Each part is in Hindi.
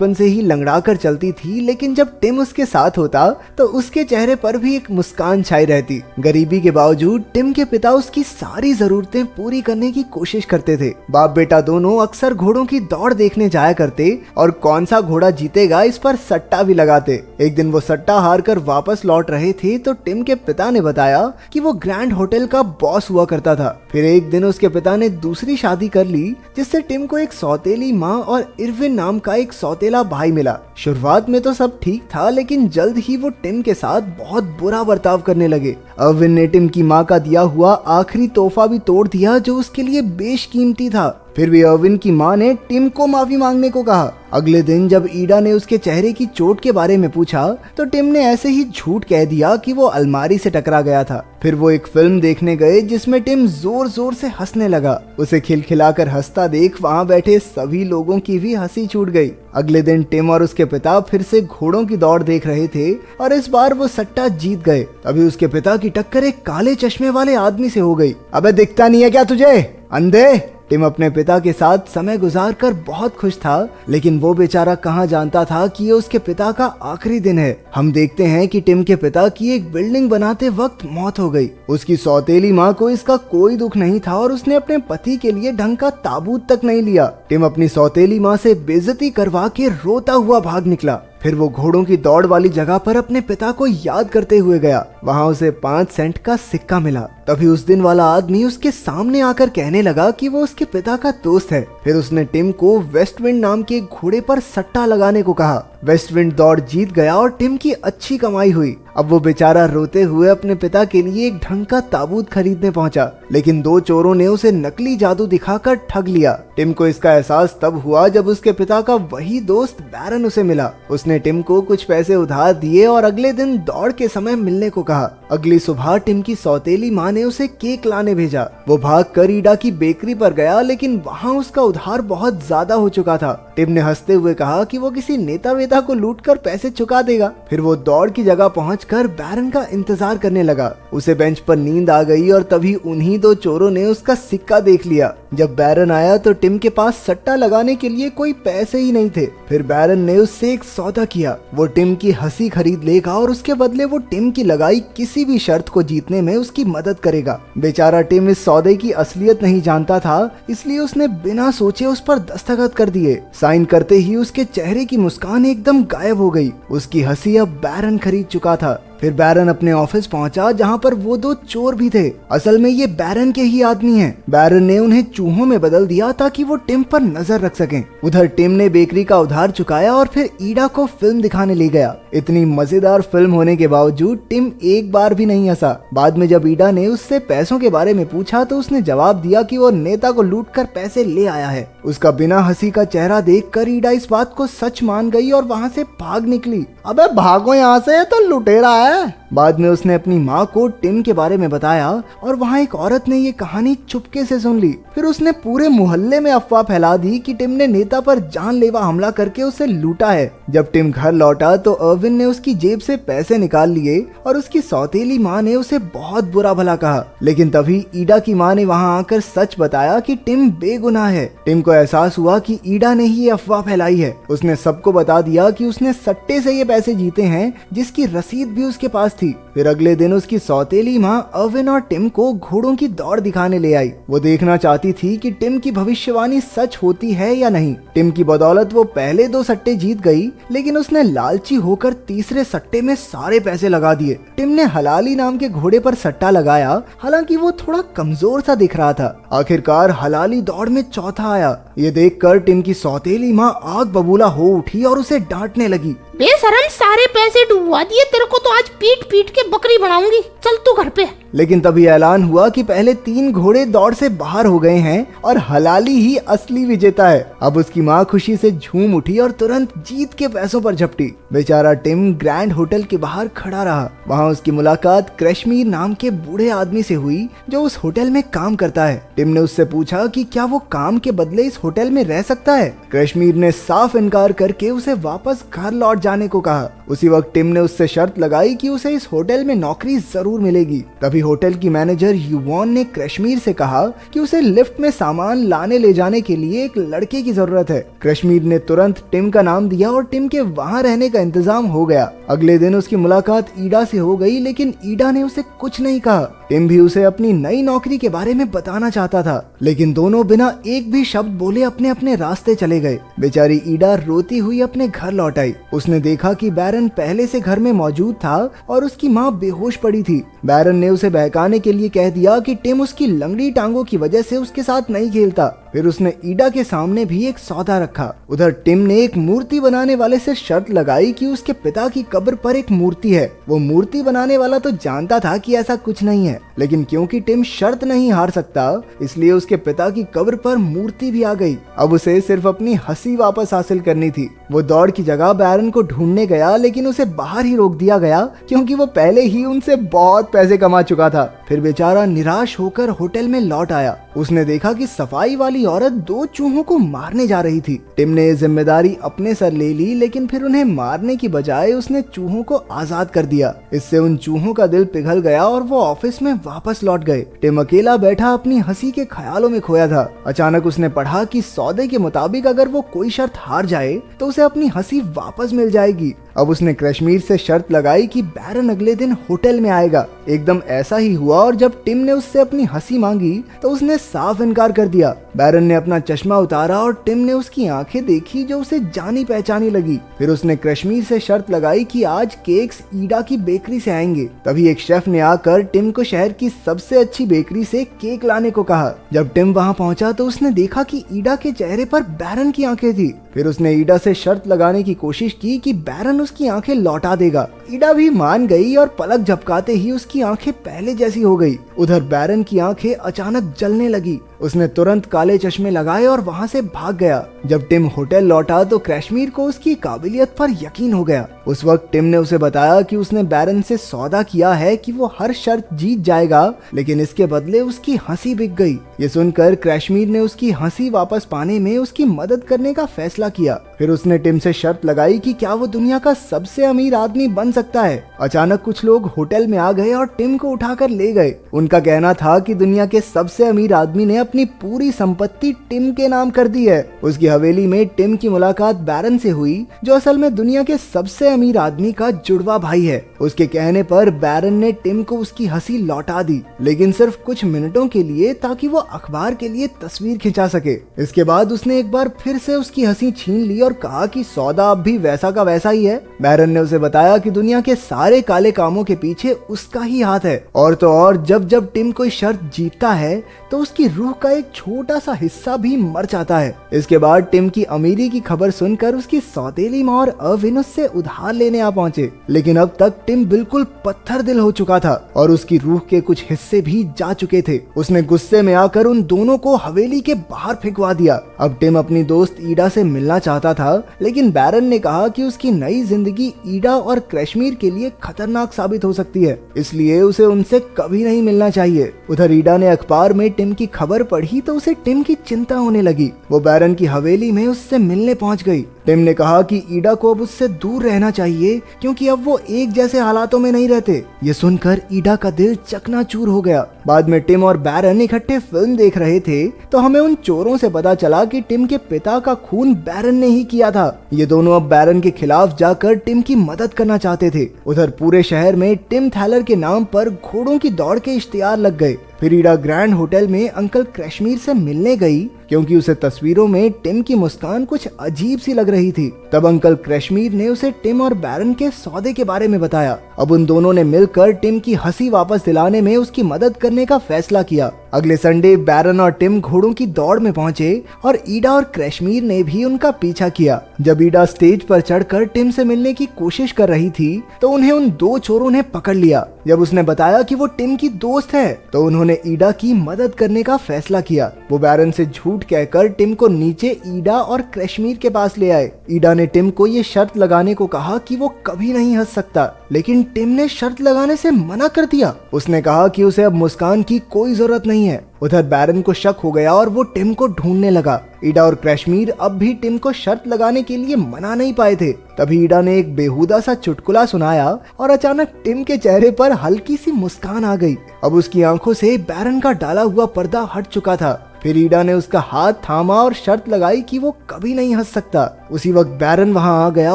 बचपन से ही लंगड़ा कर चलती थी, लेकिन जब टिम उसके साथ होता तो उसके चेहरे पर भी एक मुस्कान छाई रहती। गरीबी के बावजूद टिम के पिता उसकी सारी जरूरतें पूरी करने की कोशिश करते थे। बाप बेटा दोनों अक्सर घोड़ों की दौड़ देखने जाया करते और कौन सा घोड़ा जीतेगा इस पर सट्टा भी लगाते। एक दिन वो सट्टा हार कर वापस लौट रहे थे तो टिम के पिता ने बताया कि वो ग्रैंड होटल का बॉस हुआ करता था। फिर एक दिन उसके पिता ने दूसरी शादी कर ली, जिससे टिम को एक सौतेली माँ और इरविन नाम का एक सौतेला भाई मिला। शुरुआत में तो सब ठीक था, लेकिन जल्द ही वो टिम के साथ बहुत बुरा बर्ताव करने लगे। इरविन ने टिम की माँ का दिया हुआ आखिरी तोहफा भी तोड़ दिया जो उसके लिए बेशकीमती था। फिर भी इरविन की माँ ने टिम को माफी मांगने को कहा। अगले दिन जब ईडा ने उसके चेहरे की चोट के बारे में पूछा तो टिम ने ऐसे ही झूठ कह दिया कि वो अलमारी से टकरा गया था। फिर वो एक फिल्म देखने गए जिसमें टिम जोर जोर से हंसने लगा। उसे खिलखिलाकर हंसता देख वहाँ बैठे सभी लोगों की भी हंसी छूट गई। अगले दिन टिम और उसके पिता फिर से घोड़ों की दौड़ देख रहे थे और इस बार वो सट्टा जीत गए। तभी उसके पिता की टक्कर एक काले चश्मे वाले आदमी से हो गई। अबे दिखता नहीं है क्या तुझे, अंधे? टिम अपने पिता के साथ समय गुजार कर बहुत खुश था, लेकिन वो बेचारा कहाँ जानता था कि ये उसके पिता का आखिरी दिन है। हम देखते हैं कि टिम के पिता की एक बिल्डिंग बनाते वक्त मौत हो गई। उसकी सौतेली माँ को इसका कोई दुख नहीं था और उसने अपने पति के लिए ढंग का ताबूत तक नहीं लिया। टिम अपनी सौतेली माँ से बेइज्जती करवा के रोता हुआ भाग निकला। फिर वो घोड़ों की दौड़ वाली जगह पर अपने पिता को याद करते हुए गया। वहाँ उसे 5 सेंट का सिक्का मिला। तभी उस दिन वाला आदमी उसके सामने आकर कहने लगा कि वो उसके पिता का दोस्त है। फिर उसने टिम को वेस्टविंड नाम के घोड़े पर सट्टा लगाने को कहा। वेस्टविंड दौड़ जीत गया और टिम की अच्छी कमाई हुई। अब वो बेचारा रोते हुए अपने पिता के लिए एक ढंग का ताबूत खरीदने पहुंचा, लेकिन 2 चोरों ने उसे नकली जादू दिखाकर ठग लिया। टिम को इसका एहसास तब हुआ जब उसके पिता का वही दोस्त बैरन उसे मिला। उसने टिम को कुछ पैसे उधार दिए और अगले दिन दौड़ के समय मिलने को कहा। अगली सुबह टिम की सौतेली माँ ने उसे केक लाने भेजा। वो भाग कर ईडा की बेकरी पर गया, लेकिन वहाँ उसका उधार बहुत ज्यादा हो चुका था। टिम ने हंसते हुए कहा कि वो किसी नेता वेता को लूटकर पैसे चुका देगा। फिर वो दौड़ की जगह पहुंचकर बैरन का इंतजार करने लगा। उसे बेंच पर नींद आ गई और तभी उन्हीं 2 चोरों ने उसका सिक्का देख लिया। जब बैरन आया तो टिम के पास सट्टा लगाने के लिए कोई पैसे ही नहीं थे। फिर बैरन ने उससे एक सौदा किया। वो टिम की हंसी खरीद लेगा और उसके बदले वो टिम की लगाई किसी भी शर्त को जीतने में उसकी मदद करेगा। बेचारा टिम इस सौदे की असलियत नहीं जानता था, इसलिए उसने बिना सोचे उस पर दस्तखत कर दिए। साइन करते ही उसके चेहरे की मुस्कान एकदम गायब हो गई। उसकी हंसी अब बैरन खरीद चुका था। फिर बैरन अपने ऑफिस पहुंचा जहां पर वो 2 चोर भी थे। असल में ये बैरन के ही आदमी हैं। बैरन ने उन्हें चूहों में बदल दिया ताकि वो टिम पर नजर रख सकें। उधर टिम ने बेकरी का उधार चुकाया और फिर ईडा को फिल्म दिखाने ले गया। इतनी मजेदार फिल्म होने के बावजूद टिम एक बार भी नहीं हंसा। बाद में जब ईडा ने उससे पैसों के बारे में पूछा तो उसने जवाब दिया कि वो नेता को लूट कर पैसे ले आया है। उसका बिना हंसी का चेहरा देखकर ईडा इस बात को सच मान गई और वहाँ से भाग निकली। अबे भागो यहाँ से, तो लुटेरा है। बाद में उसने अपनी माँ को टिम के बारे में बताया और वहाँ एक औरत ने ये कहानी चुपके से सुन ली। फिर उसने पूरे मोहल्ले में अफवाह फैला दी कि टिम ने नेता पर जानलेवा हमला करके उसे लूटा है। जब टिम घर लौटा तो इरविन ने उसकी जेब से पैसे निकाल लिए और उसकी सौतेली माँ ने उसे बहुत बुरा भला कहा। लेकिन तभी ईडा की माँ ने वहाँ आकर सच बताया कि टिम बेगुनाह है। टिम को एहसास हुआ कि ईडा ने ही अफवाह फैलाई है। उसने सबको बता दिया कि उसने सट्टे से ये पैसे जीते हैं, जिसकी रसीद भी उसके पास थी। फिर अगले दिन उसकी सौतेली माँ इरविन और टिम को घोड़ों की दौड़ दिखाने ले आई। वो देखना चाहती थी कि टिम की भविष्यवाणी सच होती है या नहीं। टिम की बदौलत वो पहले 2 सट्टे जीत गई, लेकिन उसने लालची होकर तीसरे सट्टे में सारे पैसे लगा दिए। टिम ने हलाली नाम के घोड़े पर सट्टा लगाया, हालांकि वो थोड़ा कमजोर सा दिख रहा था। आखिरकार हलाली दौड़ में चौथा आया। ये देखकर टिम की सौतेली माँ आग बबूला हो उठी और उसे डांटने लगी। बेशरम, सारे पैसे डुबवा दिए, तेरे को तो आज पीट पीट के बकरी बनाऊंगी। चल तू घर पे। लेकिन तभी ऐलान हुआ कि पहले 3 घोड़े दौड़ से बाहर हो गए हैं और हलाली ही असली विजेता है। अब उसकी माँ खुशी से झूम उठी और तुरंत जीत के पैसों पर झपटी। बेचारा टिम ग्रैंड होटल के बाहर खड़ा रहा। वहाँ उसकी मुलाकात कश्मीर नाम के बूढ़े आदमी से हुई जो उस होटल में काम करता है। टिम ने उससे पूछा कि क्या वो काम के बदले इस होटल में रह सकता है। कश्मीर ने साफ इनकार करके उसे वापस घर लौट जाने को कहा। उसी वक्त टिम ने उससे शर्त लगाई कि उसे इस होटल में नौकरी जरूर मिलेगी। तभी होटल की मैनेजर युवॉन ने कश्मीर से कहा कि उसे लिफ्ट में सामान लाने ले जाने के लिए एक लड़के की जरूरत है। कश्मीर ने तुरंत टिम का नाम दिया और टिम के वहां रहने का इंतजाम हो गया। अगले दिन उसकी मुलाकात ईडा से हो गई, लेकिन ईडा ने उसे कुछ नहीं कहा। टिम भी उसे अपनी नई नौकरी के बारे में बताना चाहता था, लेकिन दोनों बिना एक भी शब्द बोले अपने अपने रास्ते चले गए। बेचारी ईडा रोती हुई अपने घर लौट आई। उसने देखा कि बैरन पहले से घर में मौजूद था और उसकी माँ बेहोश पड़ी थी। बैरन ने उसे बहकाने के लिए कह दिया कि टिम उसकी लंगड़ी टांगों की वजह से उसके साथ नहीं खेलता। फिर उसने ईडा के सामने भी एक सौदा रखा। उधर टिम ने एक मूर्ति बनाने वाले से शर्त लगाई कि उसके पिता की कब्र पर एक मूर्ति है। वो मूर्ति बनाने वाला तो जानता था कि ऐसा कुछ नहीं है, लेकिन क्योंकि टिम शर्त नहीं हार सकता, इसलिए उसके पिता की कब्र पर मूर्ति भी आ गई। अब उसे सिर्फ अपनी हंसी वापस हासिल करनी थी। वो दौड़ की जगह बैरन को ढूंढने गया, लेकिन उसे बाहर ही रोक दिया गया क्योंकि वो पहले ही उनसे बहुत पैसे कमा चुका था। फिर बेचारा निराश होकर होटल में लौट आया। उसने देखा कि सफाई वाली औरत 2 चूहों को मारने जा रही थी। टिम ने जिम्मेदारी अपने सर ले ली, लेकिन फिर उन्हें मारने की बजाय उसने चूहों को आजाद कर दिया। इससे उन चूहों का दिल पिघल गया और वो ऑफिस में वापस लौट गए। टिम अकेला बैठा अपनी हंसी के ख्यालों में खोया था। अचानक उसने पढ़ा कि सौदे के मुताबिक अगर वो कोई शर्त हार जाए तो उसे अपनी हंसी वापस मिल जाएगी। अब उसने कश्मीर से शर्त लगाई कि बैरन अगले दिन होटल में आएगा। एकदम ऐसा ही हुआ और जब टिम ने उससे अपनी हंसी मांगी तो उसने साफ इनकार कर दिया। बैरन ने अपना चश्मा उतारा और टिम ने उसकी आंखें देखी जो उसे जानी पहचानी लगी। फिर उसने कश्मीर से शर्त लगाई कि आज केक्स ईडा की बेकरी से आएंगे। तभी एक शेफ ने आकर टिम को शहर की सबसे अच्छी बेकरी से केक लाने को कहा। जब टिम वहां पहुंचा तो उसने देखा कि ईडा के चेहरे पर बैरन की आंखें थी। फिर उसने ईडा से शर्त लगाने की कोशिश की कि बैरन उसकी आंखें लौटा देगा। ईडा भी मान गई और पलक झपकाते ही उसकी आंखें पहले जैसी हो गई। उधर बैरन की आंखें अचानक जलने लगी। उसने तुरंत काले चश्मे लगाए और वहां से भाग गया। जब टिम होटल लौटा तो कश्मीर को उसकी काबिलियत पर यकीन हो गया। उस वक्त टिम ने उसे बताया कि उसने बैरन से सौदा किया है कि वो हर शर्त जीत जाएगा, लेकिन इसके बदले उसकी हंसी बिक गई। ये सुनकर कश्मीर ने उसकी हंसी वापस पाने में उसकी मदद करने का फैसला किया। फिर उसने टिम से शर्त लगाई कि क्या वो दुनिया का सबसे अमीर आदमी बन सकता है। अचानक कुछ लोग होटल में आ गए और टिम को उठाकर ले गए। उनका कहना था कि दुनिया के सबसे अमीर आदमी ने अपनी पूरी संपत्ति टिम के नाम कर दी है। उसकी हवेली में टिम की मुलाकात बैरन से हुई, जो असल में दुनिया के सबसे अमीर आदमी का जुड़वा भाई है। उसके कहने पर बैरन ने टिम को उसकी हंसी लौटा दी, लेकिन सिर्फ कुछ मिनटों के लिए, ताकि वो अखबार के लिए तस्वीर खिंचा सके। इसके बाद उसने एक बार फिर से उसकी हंसी छीन ली और कहा कि सौदा अब भी वैसा का वैसा ही है। बैरन ने उसे बताया कि दुनिया के सारे काले कामों के पीछे उसका ही हाथ है, और तो और जब जब टिम कोई शर्त जीतता है तो उसकी रूह का एक छोटा सा हिस्सा भी मर जाता है। इसके बाद टिम की अमीरी की खबर सुनकर उसकी सौतेली माँ और अर्विन उससे उधार लेने आ पहुंचे, लेकिन अब तक टिम बिल्कुल पत्थर दिल हो चुका था और उसकी रूह के कुछ हिस्से भी जा चुके थे। उसने गुस्से में आकर उन दोनों को हवेली के बाहर फेंकवा दिया। अब टिम अपनी दोस्त ईडा से मिलना चाहता था, लेकिन बैरन ने कहा कि उसकी नई जिंदगी ईडा और कश्मीर के लिए खतरनाक साबित हो सकती है, इसलिए उसे उनसे कभी नहीं मिलना चाहिए। उधर ईडा ने अखबार में टिम की खबर पढ़ी तो उसे टिम की चिंता होने लगी। वो बैरन की हवेली में उससे मिलने पहुंच गई। टिम ने कहा कि ईडा को अब उससे दूर रहना चाहिए क्योंकि अब वो एक जैसे हालातों में नहीं रहते। ये सुनकर ईडा का दिल चकनाचूर हो गया। बाद में टिम और बैरन इकट्ठे फिल्म देख रहे थे तो हमें उन चोरों से पता चला कि टिम के पिता का खून बैरन ने ही किया था। ये दोनों अब बैरन के खिलाफ जाकर टिम की मदद करना चाहते थे। उधर पूरे शहर में टिम थैलर के नाम पर घोड़ों की दौड़ के इश्तिहार लग गए। फिर ईडा ग्रैंड होटल में अंकल कश्मीर से मिलने गई क्योंकि उसे तस्वीरों में टिम की मुस्कान कुछ अजीब सी लग रही थी। तब अंकल कश्मीर ने उसे टिम और बैरन के सौदे के बारे में बताया। अब उन दोनों ने मिलकर टिम की हंसी वापस दिलाने में उसकी मदद करने का फैसला किया। अगले संडे बैरन और टिम घोड़ों की दौड़ में पहुंचे और ईडा और कश्मीर ने भी उनका पीछा किया। जब ईडा स्टेज पर चढ़कर टिम से मिलने की कोशिश कर रही थी तो उन्हें उन 2 चोरों ने पकड़ लिया। जब उसने बताया कि वो टिम की दोस्त है तो उन्होंने ईडा की मदद करने का फैसला किया। वो बैरन से झूठ कहकर टिम को नीचे ईडा और कश्मीर के पास ले आए। ईडा ने टिम को ये शर्त लगाने को कहा कि वो कभी नहीं हंस सकता, लेकिन टिम ने शर्त लगाने से मना कर दिया। उसने कहा कि उसे अब मुस्कान की कोई जरूरत नहीं है। उधर बैरन को शक हो गया और वो टिम को ढूंढने लगा। ईडा और क्रैशमीर अब भी टिम को शर्त लगाने के लिए मना नहीं पाए थे। तभी ईडा ने एक बेहुदा सा चुटकुला सुनाया और अचानक टिम के चेहरे पर हल्की सी मुस्कान आ गई। अब उसकी आंखों से बैरन का डाला हुआ पर्दा हट चुका था। फिर ईडा ने उसका हाथ थामा और शर्त लगाई कि वो कभी नहीं हंस सकता। उसी वक्त बैरन वहां आ गया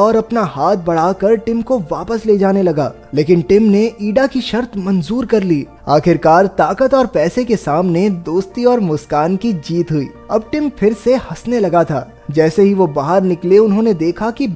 और अपना हाथ बढ़ाकर टिम को वापस ले जाने लगा, लेकिन टिम ने ईडा की शर्त मंजूर कर ली। आखिरकार ताकत और पैसे के सामने दोस्ती और मुस्कान की जीत हुई। अब टिम फिर से हंसने लगा था। जैसे ही वो बाहर निकले उन्होंने देखा कि